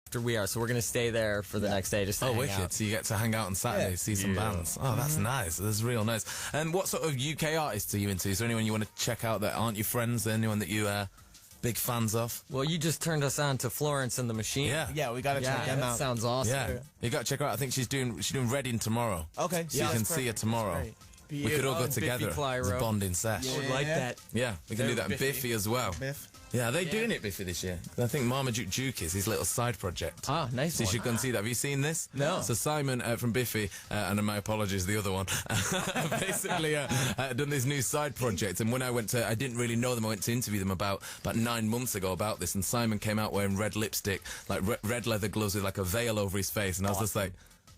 after we are, so we're going to stay there for the next day. Just to hang wicked. out. So you get to hang out on Saturday, see some bands. Oh, that's nice. That's real nice. And what sort of UK artists are you into? Is there anyone you want to check out that aren't your friends? Anyone that you big fans of? Well, you just turned us on to Florence and the Machine. Yeah, we gotta check them that out. sounds awesome. Yeah, you got to check her out. I think she's doing Reading tomorrow. Okay, so you can see her tomorrow. We could all go together. It's a bonding sesh. I would like that. Yeah, we can do that. Biffy. Biffy as well. Biff. Yeah, are they doing it, Biffy, this year? I think Marmaduke Duke is his little side project. Ah, nice So you one. should go and see that. Have you seen this? No. So Simon from Biffy, and my apologies, the other one, basically done this new side project. And when I didn't really know them. I went to interview them about 9 months ago about this. And Simon came out wearing red lipstick, like red leather gloves with like a veil over his face. And I was just like,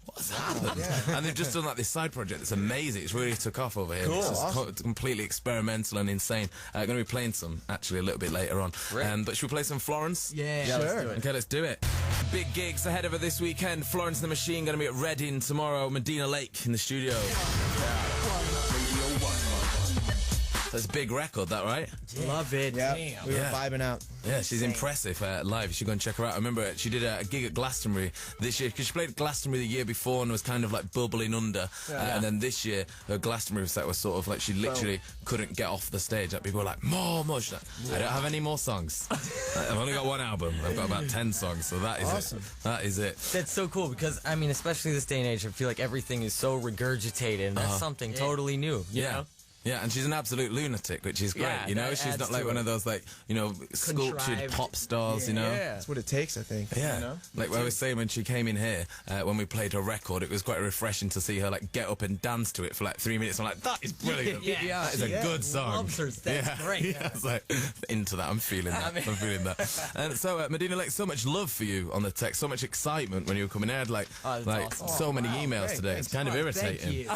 what's happened? Yeah. And they've just done like this side project. It's amazing. It's really took off over here. Cool. It's just Awesome. completely experimental and insane. Going to be playing some actually a little bit later on. But should we play some Florence? Yeah, Sure. let's do it. Okay, let's do it. Big gigs ahead of her this weekend. Florence and the Machine going to be at Reading tomorrow. Medina Lake in the studio. That's a big record, that right? Love it. Yeah, Damn. we were vibing out. Yeah, she's impressive live. You should go and check her out. I remember she did a gig at Glastonbury this year, because she played Glastonbury the year before and was kind of like bubbling under. And then this year, her Glastonbury set was sort of like she literally couldn't get off the stage. Like, people were like, more. She's like, I don't have any more songs. I've only got one album. I've got about 10 songs, so that is Awesome. it. That is it. That's so cool because, I mean, especially this day and age, I feel like everything is so regurgitated and that's something totally new. You know? Yeah, and she's an absolute lunatic, which is great, Yeah, you know? that She's adds not like to one it. of those, like, you know, sculptured Contrived. pop stars, you know? Yeah. That's what it takes, I think. Yeah, You know? like I was saying when she came in here, when we played her record, it was quite refreshing to see her like get up and dance to it for like 3 minutes. I'm like, that is brilliant. Yeah. That is a good song. Loves her. That's great. Yeah, I was like, into that. I'm feeling that. I'm feeling that. And so, Medina, like, so much love for you on the text, so much excitement when you were coming in. I had like awesome. so many emails great. today. It's kind of irritating.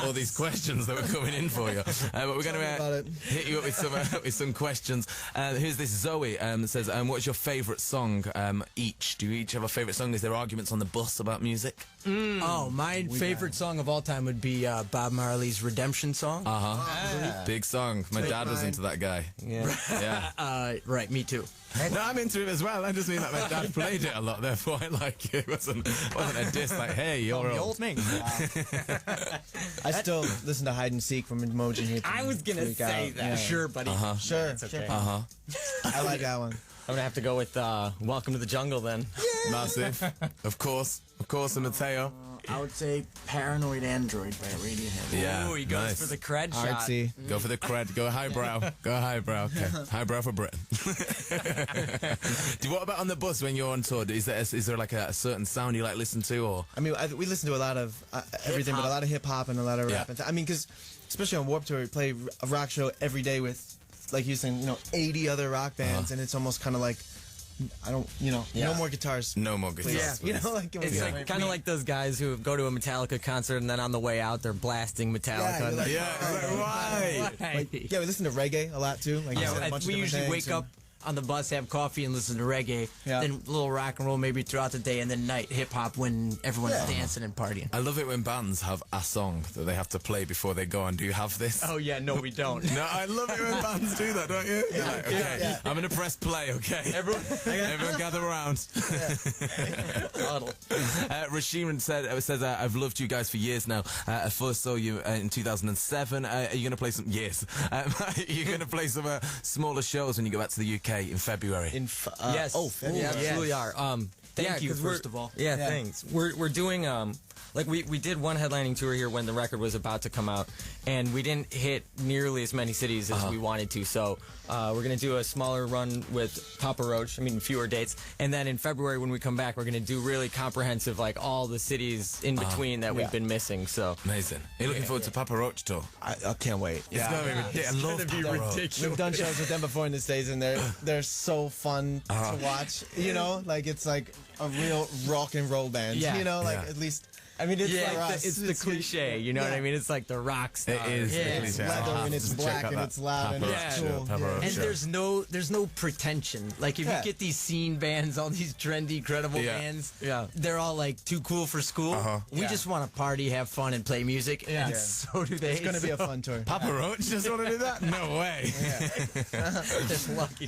All these questions that were coming in for you. But we're going to hit you up with some questions. Here's this Zoe that says, what's your favourite song each? Do you each have a favourite song? Is there arguments on the bus about music? Oh, my favorite song of all time would be Bob Marley's Redemption Song. Big song. My dad was into that guy. Yeah. Right, me too. No, I'm into it as well. I just mean that my dad played it a lot, therefore I like it. It wasn't a diss like, hey, you're old. I still listen to Hide and Seek from Emoji here. I was going to say that. Yeah. Sure, buddy. Sure. It's okay. I like that one. I'm going to have to go with Welcome to the Jungle then. Massive. Of course, and Mateo. I would say Paranoid Android by Radiohead. Yeah, Ooh, he goes nice. for the cred shot. Artsy. Go for the cred. Go highbrow. Go highbrow. Okay. Highbrow for Britain. What about on the bus when you're on tour? Is there like a certain sound you like listen to, or? I mean, we listen to a lot of everything, but a lot of hip hop and a lot of rap. I mean, because especially on Warped Tour, we play a rock show every day with, like you saying, 80 other rock bands, and it's almost kind of like, no more guitars. No more guitars. Yeah, like It's like kind of like those guys who go to a Metallica concert and then on the way out they're blasting Metallica. Why? we listen to reggae a lot too. Like, you said, a bunch of we different usually things, wake up on the bus, have coffee, and listen to reggae. Yeah. Then a little rock and roll maybe throughout the day, and then night hip hop when everyone's dancing and partying. I love it when bands have a song that they have to play before they go on. Do you have this? Oh yeah, no we don't. No, I love it when bands do that, don't you? Yeah. Like, okay, I'm going to press play, okay? Everyone gather around. Rasheem says, I've loved you guys for years now. I first saw you in 2007. Are you going to play some... Yes. Are you going to play some smaller shows when you go back to the UK in February? Yes. February. We absolutely are. Thank you, 'cause first of all. Yeah, thanks. We're doing like we did one headlining tour here when the record was about to come out, and we didn't hit nearly as many cities as we wanted to. So we're gonna do a smaller run with Papa Roach. I mean, fewer dates, and then in February when we come back, we're gonna do really comprehensive, like all the cities in between that we've been missing. So amazing. Are you looking forward to Papa Roach tour? I can't wait. It's going to be ridiculous. I love Papa Roach. We've done shows with them before in the States, and they're so fun to watch. Like it's like a real rock and roll band. Yeah. At least. I mean, it's for us. it's the cliche, you know what I mean? It's like the rock star. It is the It's cliche. leather I'll and have it's to check black out and that it's loud and Papa it's Roach show, cool. Papa Roach And show. there's no pretension. Like if you get these scene bands, all these trendy, credible bands, they're all like too cool for school. We just want to party, have fun, and play music. And so do they. It's going to be a fun tour. Papa Roach just want to do that? No way. Just lucky.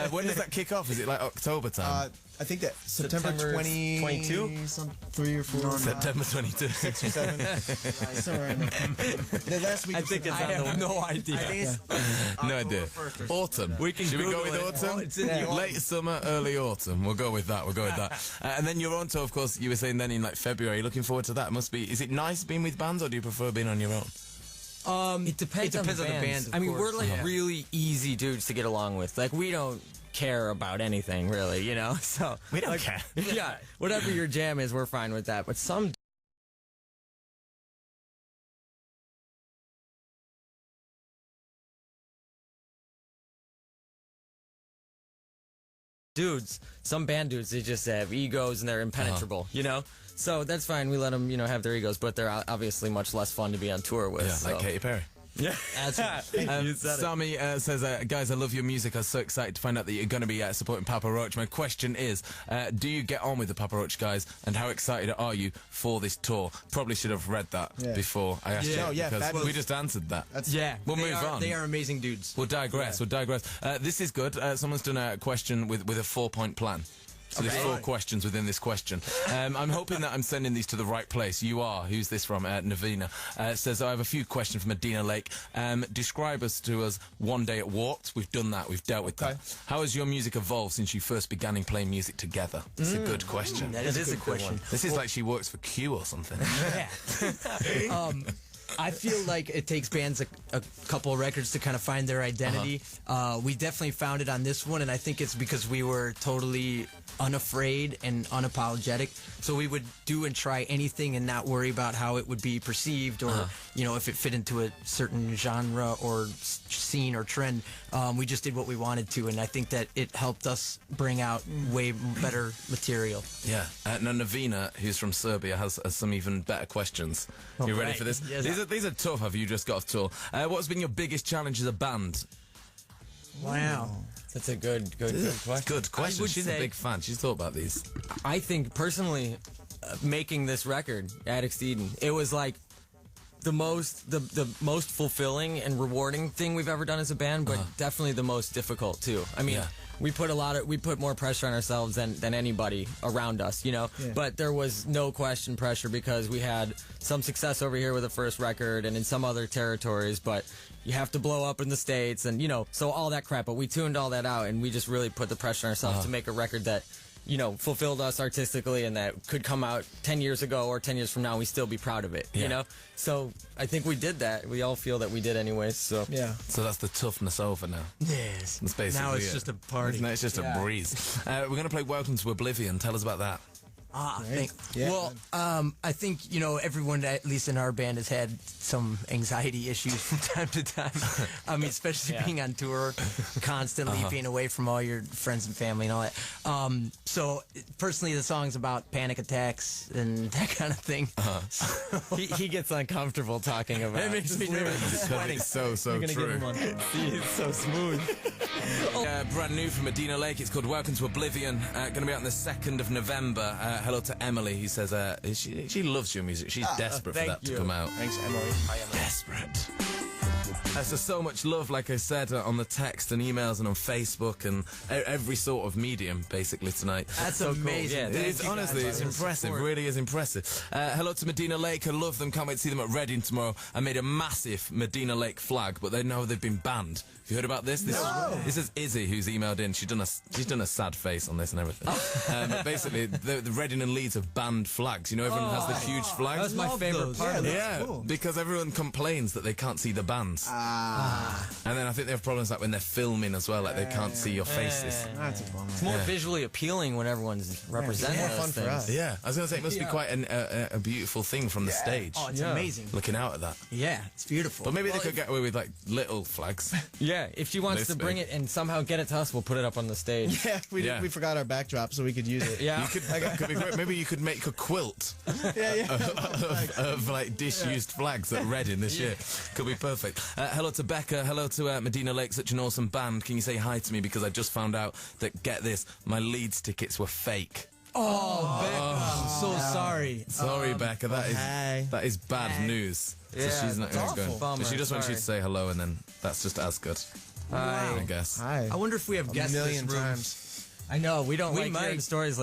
When does that kick off? Is it like October time? I think that September 22? 3 or 4. September 22. 6 or 7. Somewhere in there. The last week. I think it's I have no idea. No idea. Autumn. Should we go with autumn? It's in the Late summer, early autumn. We'll go with that. And then you're on tour, of course, you were saying then in like February. Looking forward to that. Is it nice being with bands, or do you prefer being on your own? It depends on the band. I mean, we're like really easy dudes to get along with. Like, we don't care about anything, really, you know? So We don't care. Yeah, whatever your jam is, we're fine with that. But some dudes, some band dudes, they just have egos and they're impenetrable, you know? So that's fine. We let them, you know, have their egos, but they're obviously much less fun to be on tour with. Yeah, like so. Katy Perry. Yeah, That's right. Sammy says, guys, I love your music. I was so excited to find out that you're going to be supporting Papa Roach. My question is, do you get on with the Papa Roach guys, and how excited are you for this tour? Probably should have read that before I asked you, because fabulous. we just answered that. We'll move on. They are amazing dudes. We'll digress. This is good. Someone's done a question with a 4-point plan. So there's 4 questions within this question. I'm hoping that I'm sending these to the right place. You are. Who's this from? Navina. Says, I have a few questions from Madina Lake. Describe us to us one day at Warped. We've done that. We've dealt with that. How has your music evolved since you first began playing music together? It's a good question. That is a good question. This is like she works for Q or something. Yeah. I feel like it takes bands a couple of records to kind of find their identity. We definitely found it on this one, and I think it's because we were totally unafraid and unapologetic. So we would do and try anything and not worry about how it would be perceived or, you know, if it fit into a certain genre or scene or trend. We just did what we wanted to, and I think that it helped us bring out way better material. Yeah. Now, Navina, who's from Serbia, has some even better questions. You ready for this? Yes. These are tough. Have you just got off tour? What's been your biggest challenge as a band? Wow. That's a good question. Good question. She's a big fan. She's thought about these. I think personally, making this record, Addicts to Eden, it was like the most fulfilling and rewarding thing we've ever done as a band, but definitely the most difficult too. I mean, we put more pressure on ourselves than anybody around us, you know. But there was no question pressure because we had some success over here with the first record and in some other territories, but you have to blow up in the States and, you know, so all that crap. But we tuned all that out and we just really put the pressure on ourselves to make a record that, you know, fulfilled us artistically and that could come out 10 years ago or 10 years from now and we still be proud of it, you know? So I think we did that. We all feel that we did anyways, so. Yeah. So that's the toughness over now. Yes. That's basically now it's just a party. Now it's just a breeze. We're going to play Welcome to Oblivion. Tell us about that. Well, I think, you know, everyone, at least in our band, has had some anxiety issues from time to time. I mean, especially being on tour, constantly being away from all your friends and family and all that. So, personally, the song's about panic attacks and that kind of thing. He gets uncomfortable talking about it. It makes me nervous. It's so true. He's so smooth. Brand new from Madina Lake. It's called Welcome to Oblivion. Going to be out on the 2nd of November. Hello to Emily, who says she loves your music. She's desperate for that to come out. Thanks, Emily. Desperate. So much love, like I said, on the text and emails and on Facebook and every sort of medium, basically, tonight. That's so amazing. Cool. Yeah, It's honestly, it's impressive. Really is impressive. Hello to Madina Lake. I love them. Can't wait to see them at Reading tomorrow. I made a massive Madina Lake flag, but they know they've been banned. Have you heard about this? This is Izzy who's emailed in. She's done a sad face on this and everything. But basically, the Reading and Leeds have banned flags. You know, everyone has the huge flags. That was my favorite part. Yeah, cool. because everyone complains that they can't see the bands. And then I think they have problems like when they're filming as well, like they can't see your faces. That's a bummer. It's more visually appealing when everyone's representing more those fun for things. us. Yeah, I was going to say, it must be quite a beautiful thing from the stage. Oh, it's amazing. Looking out at that. Yeah, it's beautiful. But maybe they could get away with like little flags. Yeah, if she wants to bring it and somehow get it to us, we'll put it up on the stage. Yeah, we forgot our backdrop, so we could use it. Yeah. You could be great. Maybe you could make a quilt of like disused flags at Reading this year. Could be perfect. Hello to Becca. Hello to Madina Lake, such an awesome band. Can you say hi to me? Because I just found out that, get this, my Leeds tickets were fake. Oh, Becca, I'm so sorry. Sorry, Becca. That is bad news. Yeah, so she's not that's going. awful. But she just wants you to say hello, and then that's just as good. Hi. I guess. Hi. I wonder if we have A guests in this million room. times. I know we don't We like might. hearing stories like